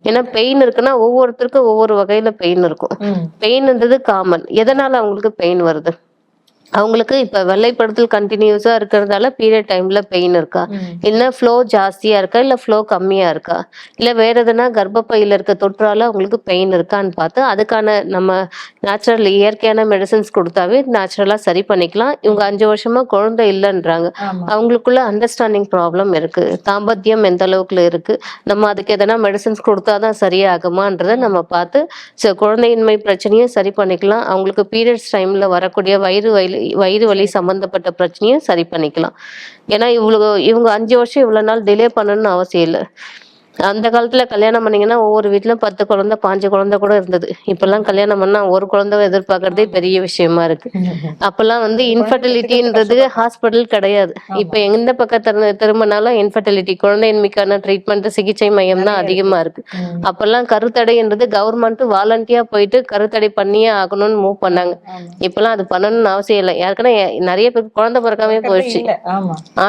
ஏன்னா பெயின் இருக்குன்னா ஒவ்வொருத்தருக்கும் ஒவ்வொரு வகையில பெயின் இருக்கும். பெயின்ன்றது காமன். எதனால அவங்களுக்கு பெயின் வருது? அவங்களுக்கு இப்ப வெள்ளைப்படுத்தல் கண்டினியூஸா இருக்கிறதால பீரியட் டைம்ல பெயின் இருக்கா? இல்ல ஃப்ளோ ஜாஸ்தியா இருக்கா? இல்ல ஃப்ளோ கம்மியா இருக்கா? இல்ல வேற எதுனா கர்ப்பப்பையில இருக்க தொற்றால அவங்களுக்கு பெயின் இருக்கான்னு பார்த்து அதுக்கான நம்ம நேச்சுரல் இயற்கையான மெடிசன்ஸ் கொடுத்தாவே நேச்சுரலா சரி பண்ணிக்கலாம். இவங்க 5 வருஷமா குழந்தை இல்லைன்றாங்க. அவங்களுக்குள்ள அண்டர்ஸ்டாண்டிங் ப்ராப்ளம் இருக்கு. தாம்பத்தியம் எந்த அளவுக்குல இருக்கு? நம்ம அதுக்கு எதனா மெடிசன்ஸ் கொடுத்தாதான் சரியாகுமான்றத நம்ம பார்த்து குழந்தையின்மை பிரச்சனையும் சரி பண்ணிக்கலாம். அவங்களுக்கு பீரியட்ஸ் டைம்ல வரக்கூடிய வயிறு வலி சம்பந்தப்பட்ட பிரச்சனையும் சரி பண்ணிக்கலாம். ஏன்னா இவங்க 5 வருஷம் இவ்வளவு நாள் டிலே பண்ணணும்னு அவசியம் இல்லை. அந்த காலத்துல கல்யாணம் பண்ணீங்கன்னா ஒவ்வொரு வீட்லயும் 10 குழந்தை 5 குழந்தை கூட இருந்தது. இப்பெல்லாம் கல்யாணம் பண்ணா ஒரு குழந்தை எதிர்பார்க்கறதே பெரிய விஷயமா இருக்கு. அப்பெல்லாம் இன்ஃபர்டிலிட்டின்றது ஹாஸ்பிட்டல் கிடையாது. இப்ப எந்த பக்கம் திரும்பினாலும் இன்ஃபர்டிலிட்டி குழந்தையின்மைக்கான ட்ரீட்மெண்ட் சிகிச்சை மையம் தான் அதிகமா இருக்கு. அப்பெல்லாம் கருத்தடைன்றது கவர்மெண்ட் வாலண்டியா போயிட்டு கருத்தடை பண்ணியே ஆகணும்னு மூவ் பண்ணாங்க. இப்பெல்லாம் அது பண்ணணும்னு அவசியம் இல்லை. ஏற்கனவே நிறைய பேருக்கு குழந்தை பிறக்காமே போயிடுச்சு.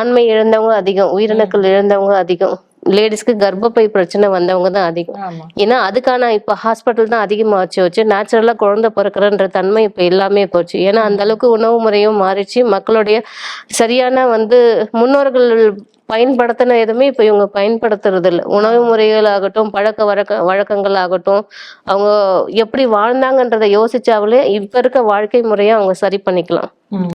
ஆண்மை இழந்தவங்க அதிகம், உயிரினங்கள் இழந்தவங்க அதிகம், லேடிஸ்க்கு கர்ப்பப்பை பிரச்சனை வந்தவங்க தான் அதிகம். ஏன்னா அதுக்கான இப்ப ஹாஸ்பிட்டல் தான் அதிகமாச்சு வச்சு நேச்சுரலா குழந்தை பிறக்கிறன்ற தன்மை இப்ப எல்லாமே போச்சு. ஏன்னா அந்த அளவுக்கு உணவு முறையும் மாறிச்சு. மக்களுடைய சரியான முன்னோர்கள் பயன்படுத்தின எதுவுமே இப்ப இவங்க பயன்படுத்துறது இல்லை. உணவு முறைகள் ஆகட்டும், வழக்கங்கள் ஆகட்டும், அவங்க எப்படி வாழ்ந்தாங்கன்றதை யோசிச்சாவலே இப்ப இருக்க வாழ்க்கை முறையை அவங்க சரி பண்ணிக்கலாம்.